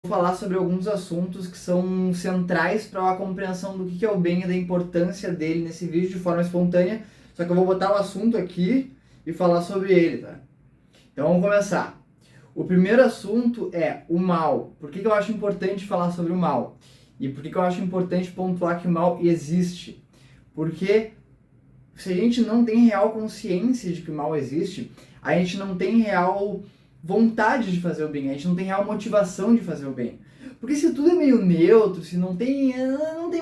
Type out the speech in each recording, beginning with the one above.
falar sobre alguns assuntos que são centrais para a compreensão do que é o bem e da importância dele nesse vídeo de forma espontânea. Só que eu vou botar o assunto aqui e falar sobre ele, tá? Então vamos começar. O primeiro assunto é o mal. Por que eu acho importante falar sobre o mal? E por que eu acho importante pontuar que o mal existe? Porque se a gente não tem real consciência de que o mal existe, a gente não tem real vontade de fazer o bem, a gente não tem real motivação de fazer o bem. Porque se tudo é meio neutro, se não tem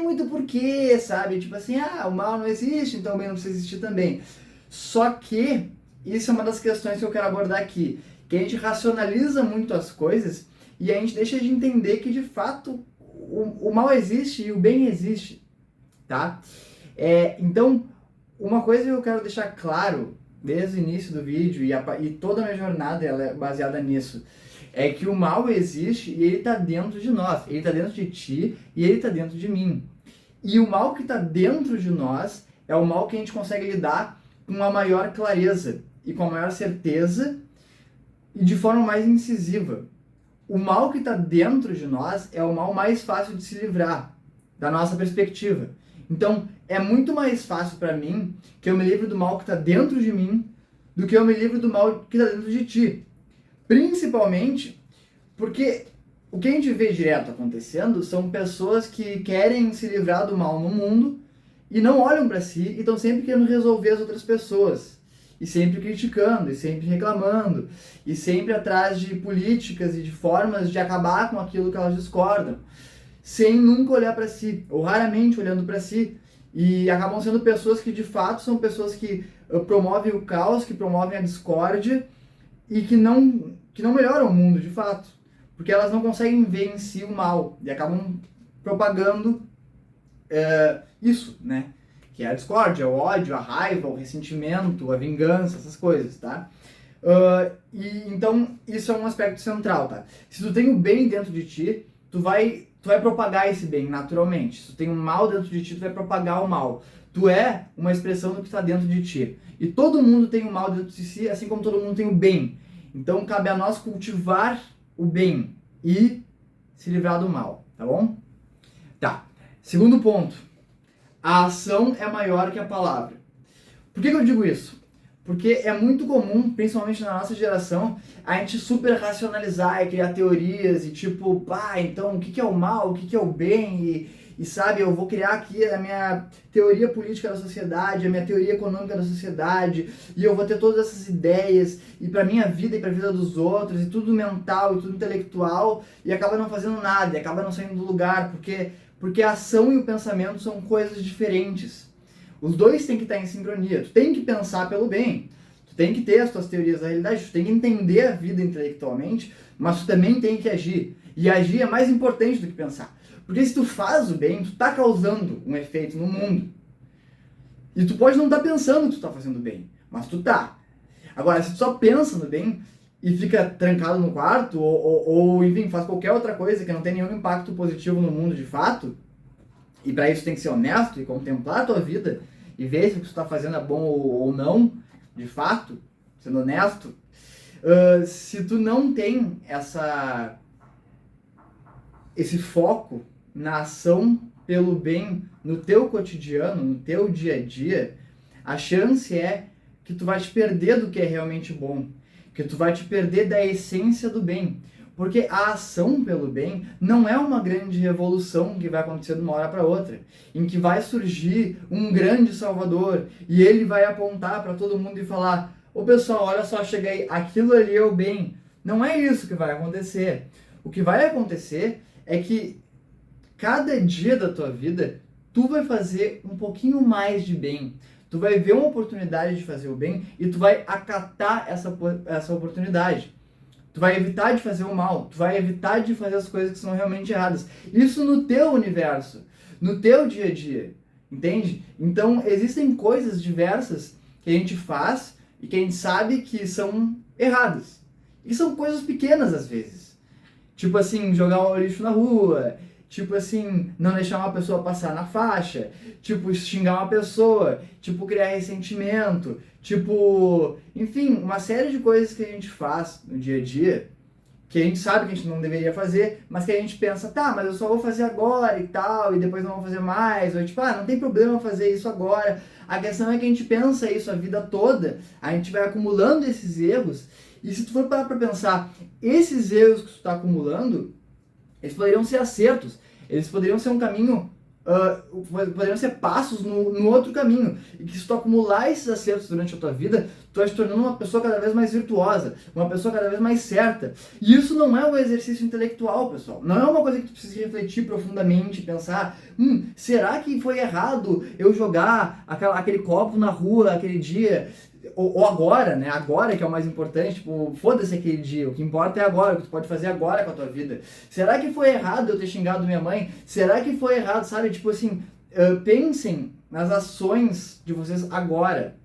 muito porquê, sabe? Tipo assim, o mal não existe, então o bem não precisa existir também. Só que isso é uma das questões que eu quero abordar aqui, que a gente racionaliza muito as coisas e a gente deixa de entender que de fato o mal existe e o bem existe, tá? Então, uma coisa que eu quero deixar claro desde o início do vídeo e toda a minha jornada ela é baseada nisso, é que o mal existe e ele está dentro de nós, ele está dentro de ti e ele está dentro de mim. E o mal que está dentro de nós é o mal que a gente consegue lidar com a maior clareza e com a maior certeza e de forma mais incisiva. O mal que está dentro de nós é o mal mais fácil de se livrar, da nossa perspectiva. Então, é muito mais fácil para mim que eu me livre do mal que está dentro de mim do que eu me livre do mal que está dentro de ti. Principalmente porque o que a gente vê direto acontecendo são pessoas que querem se livrar do mal no mundo e não olham para si e estão sempre querendo resolver as outras pessoas. E sempre criticando, e sempre reclamando, e sempre atrás de políticas e de formas de acabar com aquilo que elas discordam, sem nunca olhar para si, ou raramente olhando para si. E acabam sendo pessoas que de fato são pessoas que promovem o caos, que promovem a discórdia e que não melhoram o mundo de fato, porque elas não conseguem ver em si o mal e acabam propagando isso, né? Que é a discórdia, o ódio, a raiva, o ressentimento, a vingança, essas coisas, tá? Então, isso é um aspecto central, tá? Se tu tem o bem dentro de ti, tu vai propagar esse bem naturalmente. Se tu tem o mal dentro de ti, tu vai propagar o mal. Tu é uma expressão do que está dentro de ti. E todo mundo tem o mal dentro de si, assim como todo mundo tem o bem. Então, cabe a nós cultivar o bem e se livrar do mal, tá bom? Tá. Segundo ponto. A ação é maior que a palavra. Por que eu digo isso? Porque é muito comum, principalmente na nossa geração, a gente super racionalizar e criar teorias e tipo, então o que é o mal, o que é o bem e sabe, eu vou criar aqui a minha teoria política da sociedade, a minha teoria econômica da sociedade e eu vou ter todas essas ideias e para minha vida e para a vida dos outros e tudo mental e tudo intelectual e acaba não fazendo nada, e acaba não saindo do lugar porque a ação e o pensamento são coisas diferentes. Os dois têm que estar em sincronia. Tu tem que pensar pelo bem. Tu tem que ter as tuas teorias da realidade. Tu tem que entender a vida intelectualmente, mas tu também tem que agir. E agir é mais importante do que pensar. Porque se tu faz o bem, tu tá causando um efeito no mundo. E tu pode não estar pensando que tu tá fazendo bem, mas tu tá. Agora, se tu só pensa no bem e fica trancado no quarto, ou enfim, faz qualquer outra coisa que não tem nenhum impacto positivo no mundo de fato, e para isso tem que ser honesto e contemplar a tua vida e ver se o que tu está fazendo é bom ou não, de fato, sendo honesto. Se tu não tem esse foco na ação pelo bem no teu cotidiano, no teu dia a dia, a chance é que tu vai te perder do que é realmente bom, que tu vai te perder da essência do bem. Porque a ação pelo bem não é uma grande revolução que vai acontecer de uma hora para outra, em que vai surgir um grande salvador e ele vai apontar para todo mundo e falar: ô pessoal, olha só, cheguei, aquilo ali é o bem. Não é isso que vai acontecer. O que vai acontecer é que cada dia da tua vida, tu vai fazer um pouquinho mais de bem. Tu vai ver uma oportunidade de fazer o bem e tu vai acatar essa oportunidade. Tu vai evitar de fazer o mal, tu vai evitar de fazer as coisas que são realmente erradas. Isso no teu universo, no teu dia a dia, entende? Então, existem coisas diversas que a gente faz e que a gente sabe que são erradas. E são coisas pequenas às vezes. Tipo assim, jogar o lixo na rua, tipo assim, não deixar uma pessoa passar na faixa, tipo xingar uma pessoa, tipo criar ressentimento, tipo, enfim, uma série de coisas que a gente faz no dia a dia que a gente sabe que a gente não deveria fazer, mas que a gente pensa, tá, mas eu só vou fazer agora e tal, e depois não vou fazer mais, ou tipo, não tem problema fazer isso agora. A questão é que a gente pensa isso a vida toda, a gente vai acumulando esses erros, e se tu for parar pra pensar, esses erros que tu tá acumulando, eles poderiam ser acertos, eles poderiam ser um caminho, poderiam ser passos no outro caminho. E que se tu acumular esses acertos durante a tua vida, tu vai te tornando uma pessoa cada vez mais virtuosa, uma pessoa cada vez mais certa. E isso não é um exercício intelectual, pessoal. Não é uma coisa que tu precisa refletir profundamente, pensar, será que foi errado eu jogar aquele copo na rua aquele dia? Ou agora, né? Agora que é o mais importante, tipo, foda-se aquele dia, o que importa é agora, o que tu pode fazer agora com a tua vida. Será que foi errado eu ter xingado minha mãe? Será que foi errado, sabe? Tipo assim, pensem nas ações de vocês agora.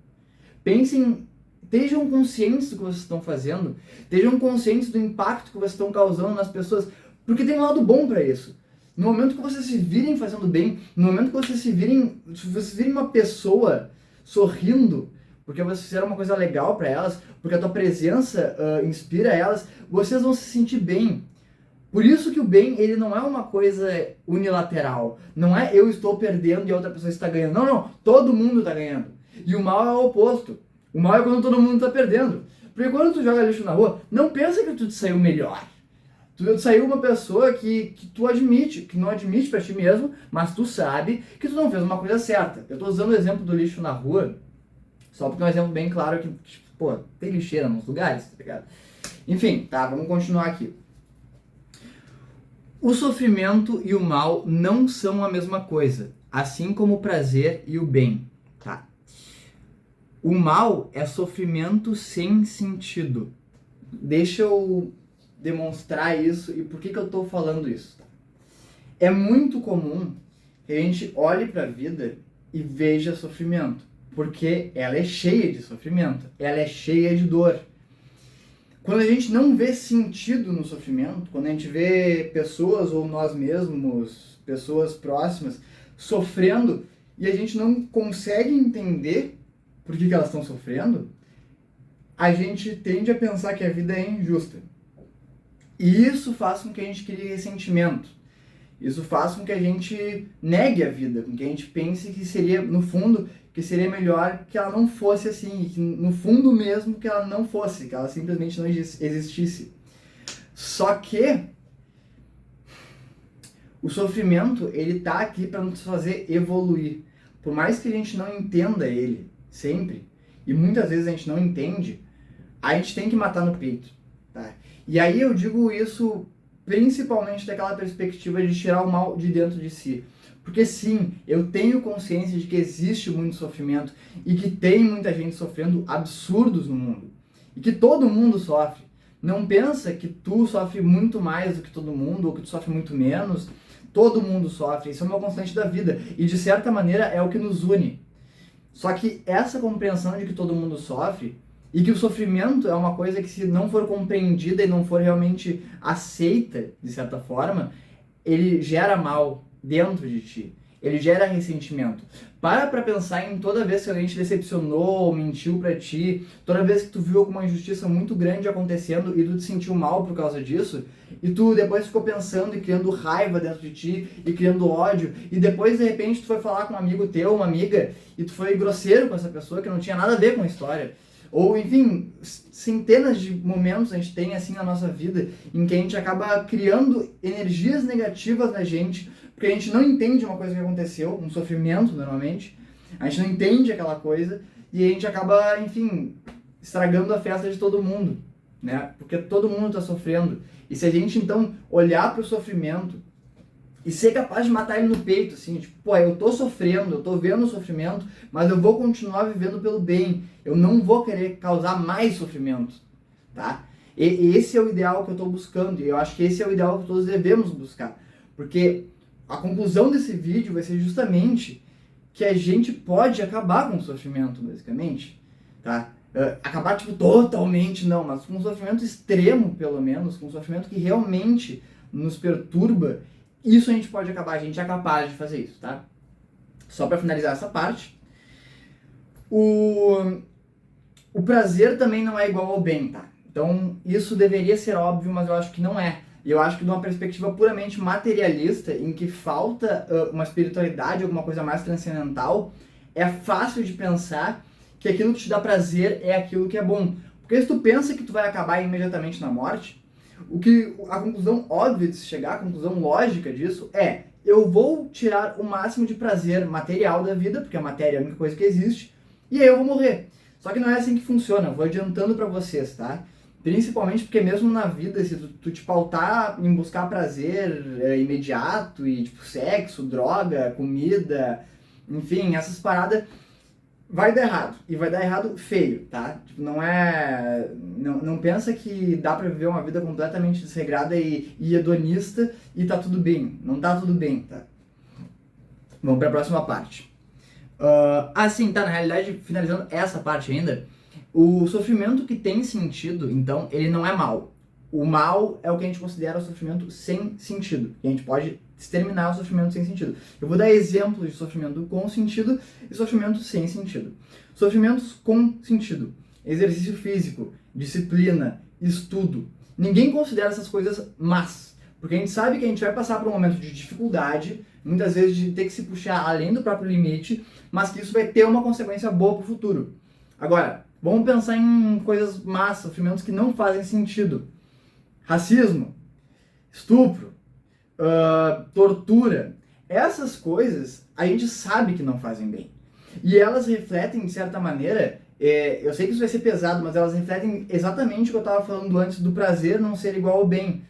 Pensem, estejam conscientes do que vocês estão fazendo, estejam conscientes do impacto que vocês estão causando nas pessoas, porque tem um lado bom pra isso. No momento que vocês se virem fazendo bem, no momento que vocês virem uma pessoa sorrindo, porque vocês fizeram uma coisa legal para elas, porque a tua presença inspira elas, vocês vão se sentir bem. Por isso que o bem, ele não é uma coisa unilateral. Não é eu estou perdendo e a outra pessoa está ganhando. Não, não. Todo mundo está ganhando. E o mal é o oposto. O mal é quando todo mundo está perdendo. Porque quando tu joga lixo na rua, não pensa que tu te saiu melhor. Tu saiu uma pessoa que tu admite, que não admite para ti mesmo, mas tu sabe que tu não fez uma coisa certa. Eu estou usando o exemplo do lixo na rua, só porque é um exemplo bem claro que, tipo, pô, tem lixeira nos lugares, tá ligado? Enfim, tá, vamos continuar aqui. O sofrimento e o mal não são a mesma coisa, assim como o prazer e o bem, tá? O mal é sofrimento sem sentido. Deixa eu demonstrar isso e por que eu tô falando isso, tá? É muito comum que a gente olhe pra vida e veja sofrimento. Porque ela é cheia de sofrimento, ela é cheia de dor. Quando a gente não vê sentido no sofrimento, quando a gente vê pessoas ou nós mesmos, pessoas próximas, sofrendo e a gente não consegue entender por que elas estão sofrendo, a gente tende a pensar que a vida é injusta. E isso faz com que a gente crie ressentimento. Isso faz com que a gente negue a vida, com que a gente pense que seria, no fundo, que seria melhor que ela não fosse assim, e que no fundo mesmo que ela não fosse, que ela simplesmente não existisse. Só que o sofrimento, ele tá aqui para nos fazer evoluir. Por mais que a gente não entenda ele sempre, e muitas vezes a gente não entende, a gente tem que matar no peito, tá? E aí eu digo isso principalmente daquela perspectiva de tirar o mal de dentro de si. Porque sim, eu tenho consciência de que existe muito sofrimento e que tem muita gente sofrendo absurdos no mundo. E que todo mundo sofre. Não pensa que tu sofre muito mais do que todo mundo ou que tu sofre muito menos. Todo mundo sofre. Isso é uma constante da vida. E de certa maneira é o que nos une. Só que essa compreensão de que todo mundo sofre e que o sofrimento é uma coisa que, se não for compreendida e não for realmente aceita, de certa forma, ele gera mal dentro de ti. Ele gera ressentimento. Para pra pensar em toda vez que alguém te decepcionou, mentiu pra ti, toda vez que tu viu alguma injustiça muito grande acontecendo e tu te sentiu mal por causa disso, e tu depois ficou pensando e criando raiva dentro de ti, e criando ódio, e depois de repente tu foi falar com um amigo teu, uma amiga, e tu foi grosseiro com essa pessoa que não tinha nada a ver com a história. Ou, enfim, centenas de momentos a gente tem assim na nossa vida em que a gente acaba criando energias negativas na gente, porque a gente não entende uma coisa que aconteceu, um sofrimento normalmente, a gente não entende aquela coisa e a gente acaba, enfim, estragando a festa de todo mundo, né? Porque todo mundo está sofrendo. E se a gente então olhar para o sofrimento e ser capaz de matar ele no peito, assim, tipo, pô, eu tô sofrendo, eu tô vendo o sofrimento, mas eu vou continuar vivendo pelo bem. Eu não vou querer causar mais sofrimento, tá? E esse é o ideal que eu tô buscando, e eu acho que esse é o ideal que todos devemos buscar. Porque a conclusão desse vídeo vai ser justamente que a gente pode acabar com o sofrimento, basicamente, tá? Acabar, tipo, totalmente não, mas com um sofrimento extremo, pelo menos, com um sofrimento que realmente nos perturba. Isso a gente pode acabar, a gente é capaz de fazer isso, tá? Só para finalizar essa parte. O prazer também não é igual ao bem, tá? Então, isso deveria ser óbvio, mas eu acho que não é. E eu acho que de uma perspectiva puramente materialista, em que falta uma espiritualidade, alguma coisa mais transcendental, é fácil de pensar que aquilo que te dá prazer é aquilo que é bom. Porque se tu pensa que tu vai acabar imediatamente na morte, a conclusão óbvia de se chegar, a conclusão lógica disso é: eu vou tirar o máximo de prazer material da vida, porque a matéria é a única coisa que existe, e aí eu vou morrer. Só que não é assim que funciona, eu vou adiantando pra vocês, tá? Principalmente porque mesmo na vida, se tu te pautar em buscar prazer imediato e tipo sexo, droga, comida, enfim, essas paradas, vai dar errado. E vai dar errado feio, tá? Tipo, não pensa que dá pra viver uma vida completamente desregrada e hedonista e tá tudo bem. Não tá tudo bem, tá? Vamos pra próxima parte. Sim, tá, na realidade, finalizando essa parte ainda, o sofrimento que tem sentido, então, ele não é mal. O mal é o que a gente considera o sofrimento sem sentido. E a gente pode exterminar o sofrimento sem sentido. Eu vou dar exemplos de sofrimento com sentido e sofrimento sem sentido. Sofrimentos com sentido: exercício físico, disciplina, estudo. Ninguém considera essas coisas más, porque a gente sabe que a gente vai passar por um momento de dificuldade, muitas vezes de ter que se puxar além do próprio limite, mas que isso vai ter uma consequência boa para o futuro. Agora, vamos pensar em coisas más, sofrimentos que não fazem sentido. Racismo, estupro, tortura. Essas coisas a gente sabe que não fazem bem. E elas refletem, de certa maneira, eu sei que isso vai ser pesado, mas elas refletem exatamente o que eu estava falando antes do prazer não ser igual ao bem.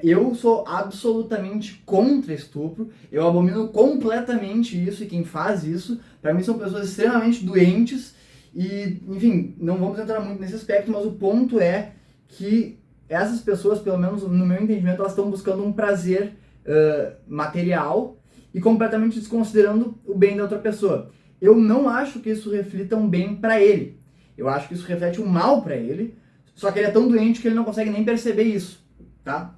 Eu sou absolutamente contra estupro, eu abomino completamente isso, e quem faz isso, para mim são pessoas extremamente doentes, e, enfim, não vamos entrar muito nesse aspecto, mas o ponto é que essas pessoas, pelo menos no meu entendimento, elas estão buscando um prazer material e completamente desconsiderando o bem da outra pessoa. Eu não acho que isso reflita um bem para ele. Eu acho que isso reflete um mal para ele, só que ele é tão doente que ele não consegue nem perceber isso, tá?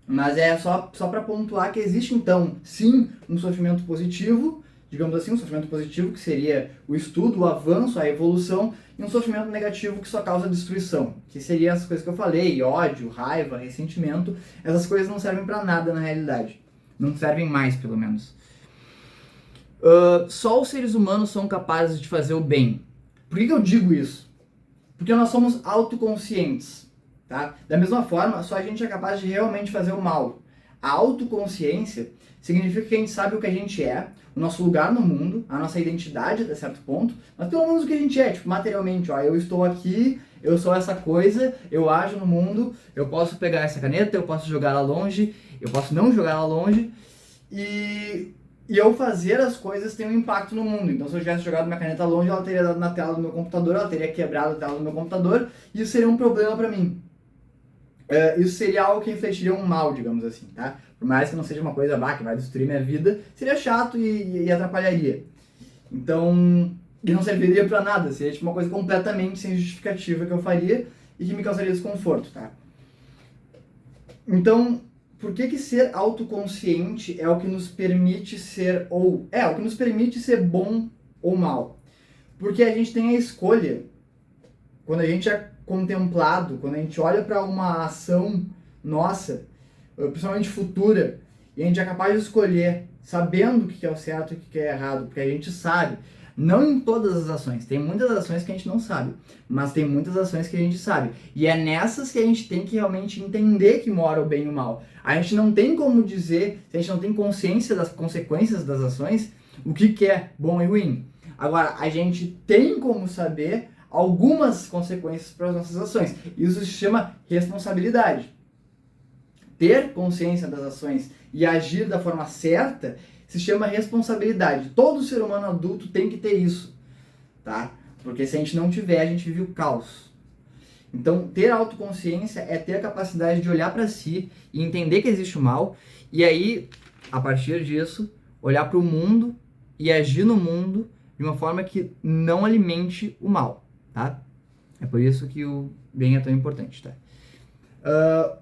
Mas é só para pontuar que existe, então, sim, um sofrimento positivo, digamos assim, um sofrimento positivo que seria o estudo, o avanço, a evolução, e um sofrimento negativo que só causa destruição, que seria as coisas que eu falei: ódio, raiva, ressentimento. Essas coisas não servem para nada na realidade. Não servem mais, pelo menos. Só os seres humanos são capazes de fazer o bem. Por que eu digo isso? Porque nós somos autoconscientes, tá? Da mesma forma, só a gente é capaz de realmente fazer o mal. A autoconsciência significa que a gente sabe o que a gente é, o nosso lugar no mundo, a nossa identidade até certo ponto, mas pelo menos o que a gente é, tipo, materialmente, ó, eu estou aqui, eu sou essa coisa, eu ajo no mundo, eu posso pegar essa caneta, eu posso jogar ela longe, eu posso não jogar ela longe, e eu fazer as coisas tem um impacto no mundo. Então, se eu tivesse jogado minha caneta longe, ela teria dado na tela do meu computador, ela teria quebrado a tela do meu computador, e isso seria um problema para mim. Isso seria algo que refletiria um mal, digamos assim, tá? Por mais que não seja uma coisa que vai destruir minha vida, seria chato e atrapalharia. Então, e não serviria para nada, seria tipo uma coisa completamente sem justificativa que eu faria e que me causaria desconforto, tá? Então, por que ser autoconsciente é o que nos permite ser, o que nos permite ser bom ou mal? Porque a gente tem a escolha, quando a gente é contemplado, quando a gente olha para uma ação nossa, principalmente futura, e a gente é capaz de escolher, sabendo o que é o certo e o que é errado, porque a gente sabe. Não em todas as ações, tem muitas ações que a gente não sabe, mas tem muitas ações que a gente sabe. E é nessas que a gente tem que realmente entender que mora o bem e o mal. A gente não tem como dizer, se a gente não tem consciência das consequências das ações, o que é bom e ruim. Agora, a gente tem como saber algumas consequências para as nossas ações. Isso se chama responsabilidade. Ter consciência das ações e agir da forma certa se chama responsabilidade. Todo ser humano adulto tem que ter isso, tá? Porque se a gente não tiver, a gente vive o caos. Então, ter autoconsciência é ter a capacidade de olhar para si e entender que existe o mal, e aí, a partir disso, olhar para o mundo e agir no mundo de uma forma que não alimente o mal, tá? É por isso que o bem é tão importante, tá?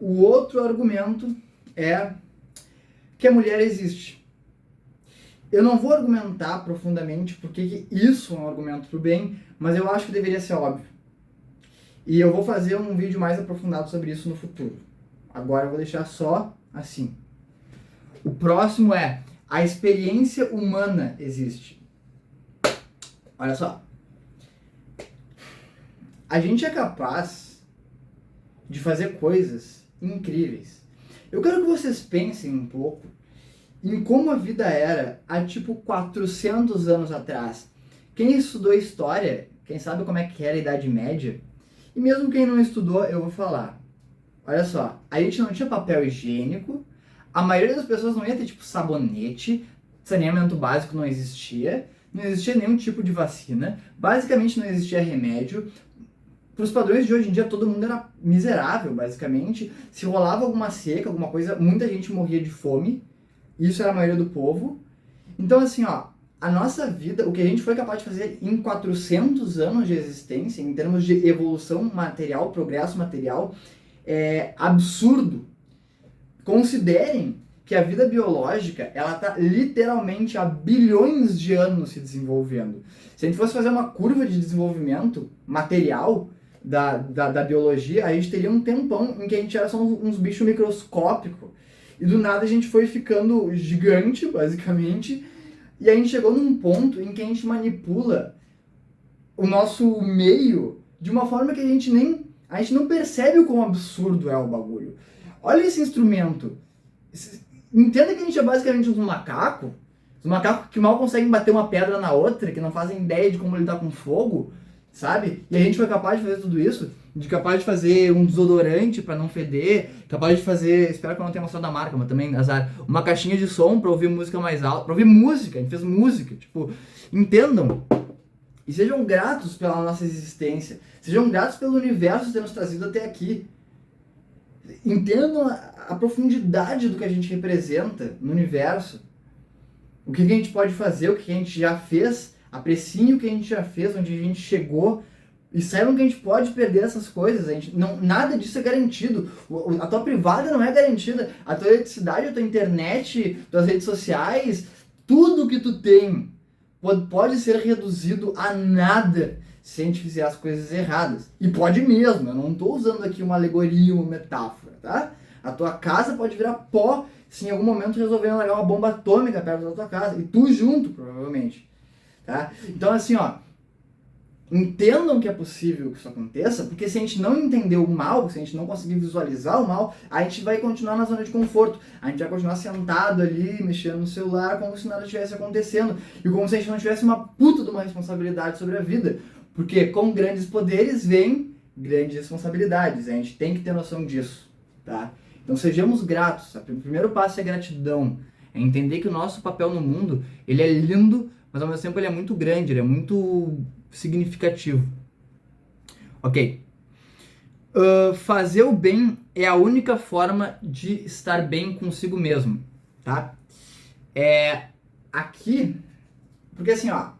O outro argumento é que a mulher existe. Eu não vou argumentar profundamente porque isso é um argumento pro bem, mas eu acho que deveria ser óbvio. E eu vou fazer um vídeo mais aprofundado sobre isso no futuro. Agora eu vou deixar só assim. O próximo é: a experiência humana existe. Olha só. A gente é capaz de fazer coisas incríveis. Eu quero que vocês pensem um pouco em como a vida era há tipo 400 anos atrás. Quem estudou história, quem sabe como é que era a Idade Média, e mesmo quem não estudou, eu vou falar. Olha só, a gente não tinha papel higiênico, a maioria das pessoas não ia ter tipo sabonete, saneamento básico não existia nenhum tipo de vacina, basicamente não existia remédio. Para os padrões de hoje em dia, todo mundo era miserável, basicamente. Se rolava alguma seca, alguma coisa, muita gente morria de fome. Isso era a maioria do povo. Então, assim, ó, a nossa vida, o que a gente foi capaz de fazer em 400 anos de existência, em termos de evolução material, progresso material, é absurdo. Considerem que a vida biológica, ela está literalmente há bilhões de anos se desenvolvendo. Se a gente fosse fazer uma curva de desenvolvimento material da biologia, a gente teria um tempão em que a gente era só uns bichos microscópicos. E do nada a gente foi ficando gigante, basicamente, e a gente chegou num ponto em que a gente manipula o nosso meio de uma forma que a gente não percebe o quão absurdo é o bagulho. Olha esse instrumento. Entenda que a gente é basicamente uns macacos que mal conseguem bater uma pedra na outra, que não fazem ideia de como lidar com fogo, sabe? E a gente foi capaz de fazer tudo isso, capaz de fazer um desodorante para não feder, capaz de fazer, espero que eu não tenha mostrado da marca, mas também azar, uma caixinha de som para ouvir música mais alta, para ouvir música, a gente fez música, tipo, entendam. E sejam gratos pela nossa existência, sejam gratos pelo universo ter nos trazido até aqui. Entendam a profundidade do que a gente representa no universo. O que a gente pode fazer, o que a gente já fez, apreciem o que a gente já fez, onde a gente chegou, e saibam que a gente pode perder essas coisas. Nada disso é garantido. A tua privada não é garantida. A tua eletricidade, a tua internet, tuas redes sociais, tudo que tu tem pode ser reduzido a nada se a gente fizer as coisas erradas. E pode mesmo, eu não estou usando aqui uma alegoria, uma metáfora, tá? A tua casa pode virar pó se em algum momento resolverem largar uma bomba atômica perto da tua casa. E tu junto, provavelmente. Tá? Então, assim, ó, entendam que é possível que isso aconteça, porque se a gente não entender o mal, se a gente não conseguir visualizar o mal, a gente vai continuar na zona de conforto. A gente vai continuar sentado ali, mexendo no celular, como se nada estivesse acontecendo. E como se a gente não tivesse uma puta de uma responsabilidade sobre a vida. Porque com grandes poderes vem grandes responsabilidades. A gente tem que ter noção disso, tá? Então sejamos gratos. O primeiro passo é gratidão. É entender que o nosso papel no mundo, ele é lindo, mas ao mesmo tempo ele é muito grande, ele é muito significativo. Ok. Fazer o bem é a única forma de estar bem consigo mesmo, tá? Aqui, porque assim, ó,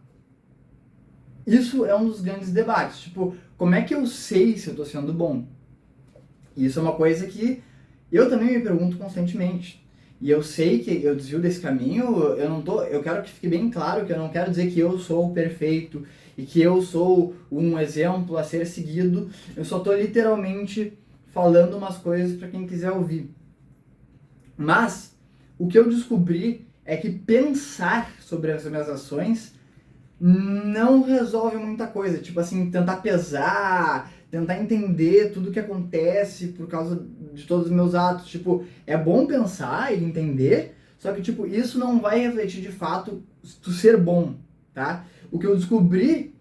isso é um dos grandes debates. Tipo, como é que eu sei se eu tô sendo bom? Isso é uma coisa que eu também me pergunto constantemente. E eu sei que eu desvio desse caminho, eu quero que fique bem claro que eu não quero dizer que eu sou o perfeito e que eu sou um exemplo a ser seguido. Eu só tô literalmente falando umas coisas para quem quiser ouvir. Mas o que eu descobri é que pensar sobre as minhas ações não resolve muita coisa. Tipo assim, tentar pesar, tentar entender tudo que acontece por causa de todos os meus atos. Tipo, é bom pensar e entender, só que, tipo, isso não vai refletir de fato tu ser bom, tá? O que eu descobri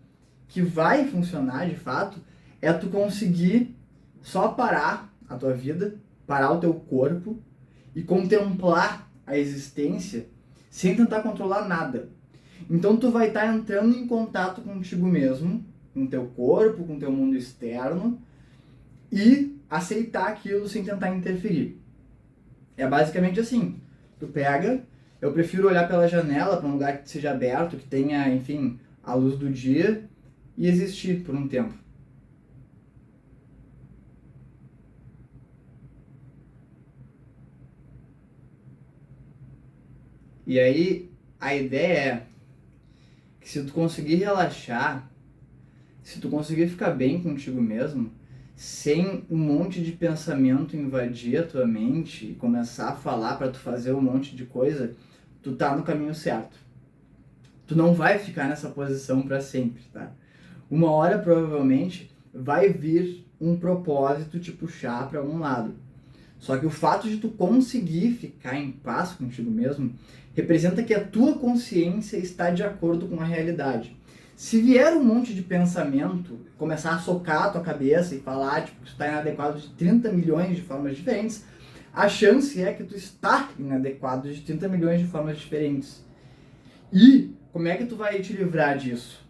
que vai funcionar de fato é tu conseguir só parar a tua vida, parar o teu corpo e contemplar a existência sem tentar controlar nada. Então tu vai estar entrando em contato contigo mesmo, com teu corpo, com teu mundo externo e aceitar aquilo sem tentar interferir. É basicamente assim. Tu pega, eu prefiro olhar pela janela para um lugar que seja aberto, que tenha, enfim, a luz do dia e existir por um tempo. E aí a ideia é que se tu conseguir relaxar, se tu conseguir ficar bem contigo mesmo, sem um monte de pensamento invadir a tua mente e começar a falar para tu fazer um monte de coisa, tu tá no caminho certo. Tu não vai ficar nessa posição para sempre, tá? Uma hora provavelmente vai vir um propósito te puxar para um lado. Só que o fato de tu conseguir ficar em paz contigo mesmo representa que a tua consciência está de acordo com a realidade. Se vier um monte de pensamento, começar a socar a tua cabeça e falar tipo, que tu está inadequado de 30 milhões de formas diferentes, a chance é que tu está inadequado de 30 milhões de formas diferentes. E como é que tu vai te livrar disso?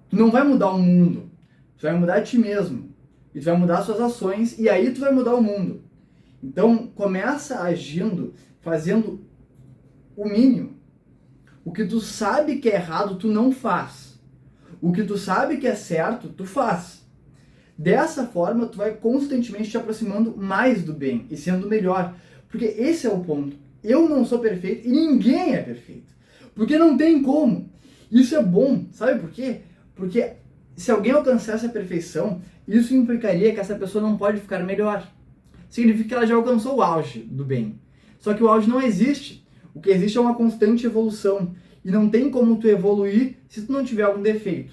Tu não vai mudar o mundo, tu vai mudar a ti mesmo. E tu vai mudar as suas ações e aí tu vai mudar o mundo. Então, começa agindo, fazendo o mínimo. O que tu sabe que é errado, tu não faz. O que tu sabe que é certo, tu faz. Dessa forma, tu vai constantemente te aproximando mais do bem e sendo melhor. Porque esse é o ponto. Eu não sou perfeito e ninguém é perfeito. Porque não tem como. Isso é bom. Sabe por quê? Porque se alguém alcançasse a perfeição, isso implicaria que essa pessoa não pode ficar melhor. Significa que ela já alcançou o auge do bem. Só que o auge não existe. O que existe é uma constante evolução. E não tem como tu evoluir se tu não tiver algum defeito.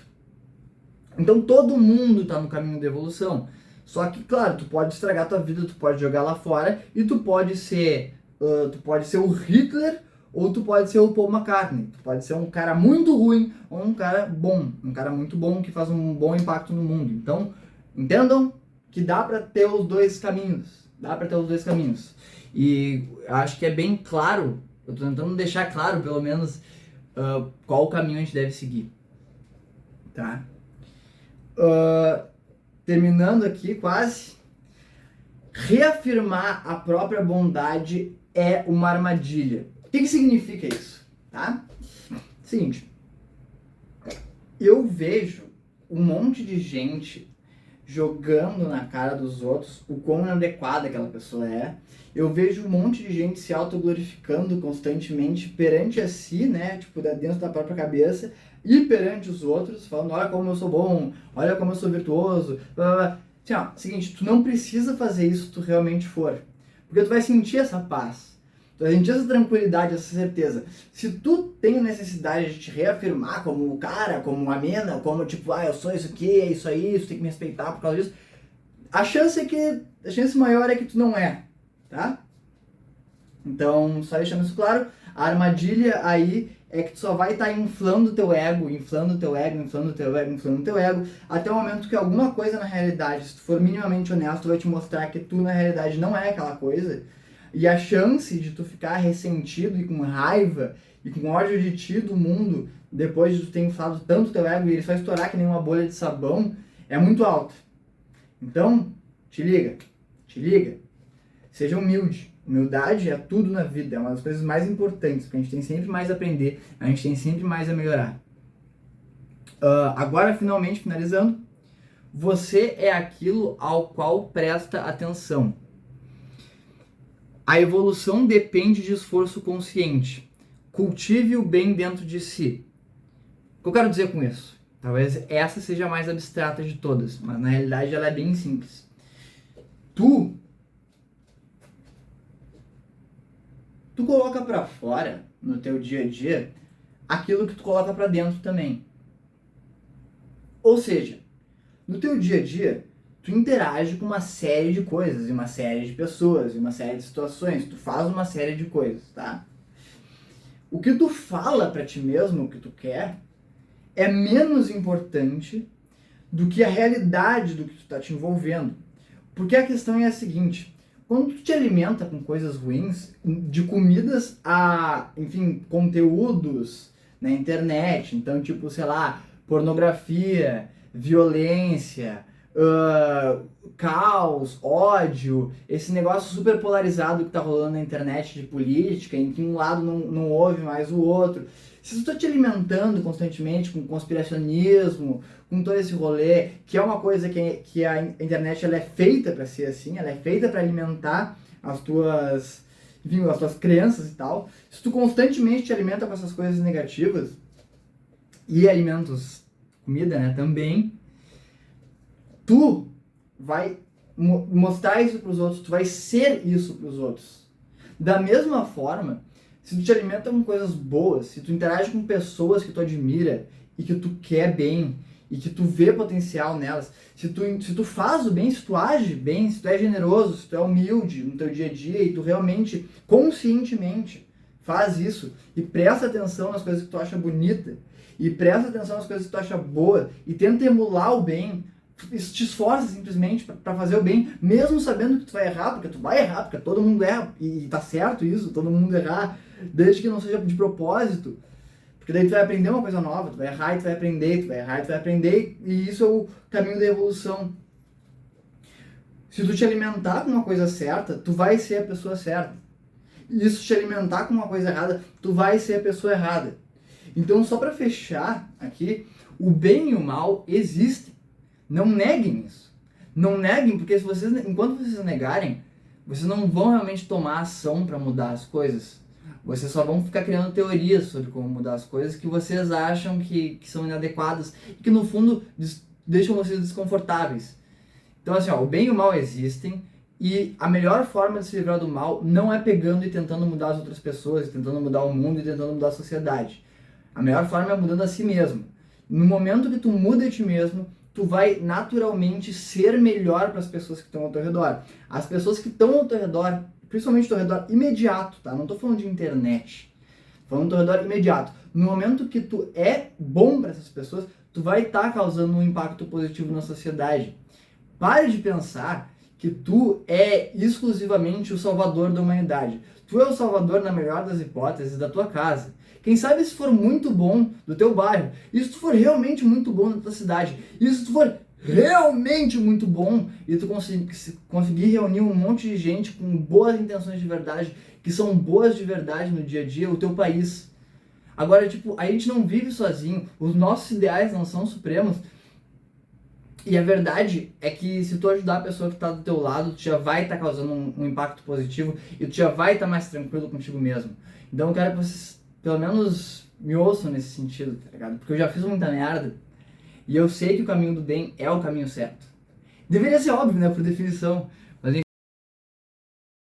Então todo mundo está no caminho da evolução. Só que, claro, tu pode estragar tua vida, tu pode jogar lá fora e tu pode ser o Hitler ou tu pode ser o Paul McCartney. Tu pode ser um cara muito ruim ou um cara bom. Um cara muito bom que faz um bom impacto no mundo. Então, entendam que dá para ter os dois caminhos. Dá para ter os dois caminhos. E acho que é bem claro, eu tô tentando deixar claro, pelo menos, qual o caminho a gente deve seguir. Tá? Terminando aqui, quase. Reafirmar a própria bondade é uma armadilha. O que significa isso? Tá? Seguinte. Eu vejo um monte de gente jogando na cara dos outros o quão inadequada aquela pessoa é. Eu vejo um monte de gente se autoglorificando constantemente perante a si, né? Tipo, dentro da própria cabeça e perante os outros, falando, olha como eu sou bom, olha como eu sou virtuoso. Blá, blá, blá. Assim, ó, seguinte, tu não precisa fazer isso se tu realmente for. Porque tu vai sentir essa paz. Tu vai sentir essa tranquilidade, essa certeza. Se tu tem a necessidade de te reafirmar como o cara, como uma mina, como tipo, eu sou isso aqui, é isso aí, tu tem que me respeitar por causa disso. A chance maior é que tu não é, tá? Então, só deixando isso claro, a armadilha aí é que tu só vai estar inflando teu ego, até o momento que alguma coisa na realidade, se tu for minimamente honesto, vai te mostrar que tu na realidade não é aquela coisa. E a chance de tu ficar ressentido e com raiva e com ódio de ti do mundo, depois de tu ter inflado tanto teu ego e ele só estourar que nem uma bolha de sabão, é muito alta. Então, te liga. Seja humilde. Humildade é tudo na vida, é uma das coisas mais importantes, porque a gente tem sempre mais a aprender, a gente tem sempre mais a melhorar. Agora, finalmente, finalizando, você é aquilo ao qual presta atenção. A evolução depende de esforço consciente. Cultive o bem dentro de si. O que eu quero dizer com isso? Talvez essa seja a mais abstrata de todas, mas na realidade ela é bem simples. Tu coloca pra fora, no teu dia a dia, aquilo que tu coloca pra dentro também. Ou seja, no teu dia a dia, tu interage com uma série de coisas, e uma série de pessoas, e uma série de situações, tu faz uma série de coisas, tá? O que tu fala pra ti mesmo, o que tu quer, é menos importante do que a realidade do que tu tá te envolvendo. Porque a questão é a seguinte, quando tu te alimenta com coisas ruins, de comidas a, enfim, conteúdos na internet, então tipo, sei lá, pornografia, violência, caos, ódio, esse negócio super polarizado que tá rolando na internet de política, em que um lado não ouve mais o outro. Se tu tá te alimentando constantemente com conspiracionismo, com todo esse rolê, que é uma coisa que a internet ela é feita para ser assim, ela é feita para alimentar as tuas crenças e tal. Se tu constantemente te alimenta com essas coisas negativas, e alimentos, comida, né, também, tu vai mostrar isso pros outros, tu vai ser isso pros outros. Da mesma forma, se tu te alimenta com coisas boas, se tu interage com pessoas que tu admira e que tu quer bem, e que tu vê potencial nelas, se tu faz o bem, se tu age bem, se tu é generoso, se tu é humilde no teu dia a dia e tu realmente, conscientemente, faz isso e presta atenção nas coisas que tu acha bonita e presta atenção nas coisas que tu acha boa e tenta emular o bem, te esforça simplesmente para fazer o bem, mesmo sabendo que tu vai errar, porque tu vai errar, porque todo mundo erra, e tá certo isso, todo mundo errar, desde que não seja de propósito. Porque daí tu vai aprender uma coisa nova, tu vai errar e tu vai aprender, tu vai errar e tu vai aprender, e isso é o caminho da evolução. Se tu te alimentar com uma coisa certa, tu vai ser a pessoa certa. E se te alimentar com uma coisa errada, tu vai ser a pessoa errada. Então, só para fechar aqui, o bem e o mal existem. Não neguem isso. Não neguem, porque se vocês, enquanto vocês negarem, vocês não vão realmente tomar ação para mudar as coisas. Vocês só vão ficar criando teorias sobre como mudar as coisas que vocês acham que são inadequadas e que no fundo deixam vocês desconfortáveis. Então assim, ó, o bem e o mal existem e a melhor forma de se livrar do mal não é pegando e tentando mudar as outras pessoas, tentando mudar o mundo e tentando mudar a sociedade. A melhor forma é mudando a si mesmo. No momento que tu muda a ti mesmo, tu vai naturalmente ser melhor para as pessoas que estão ao teu redor. As pessoas que estão ao teu redor, principalmente ao teu redor imediato, tá? Não tô falando de internet. Tô falando do teu redor imediato. No momento que tu é bom para essas pessoas, tu vai estar causando um impacto positivo na sociedade. Pare de pensar que tu é exclusivamente o salvador da humanidade. Tu é o salvador, na melhor das hipóteses, da tua casa. Quem sabe se for muito bom do teu bairro, e se tu for realmente muito bom na tua cidade, e se tu for realmente muito bom e tu conseguir reunir um monte de gente com boas intenções de verdade, que são boas de verdade no dia a dia, o teu país. Agora, tipo, a gente não vive sozinho, os nossos ideais não são supremos, e a verdade é que se tu ajudar a pessoa que está do teu lado, tu já vai estar causando um impacto positivo e tu já vai estar mais tranquilo contigo mesmo. Então eu quero que vocês pelo menos me ouçam nesse sentido, tá ligado? Porque eu já fiz muita merda e eu sei que o caminho do bem é o caminho certo. Deveria ser óbvio, né, por definição,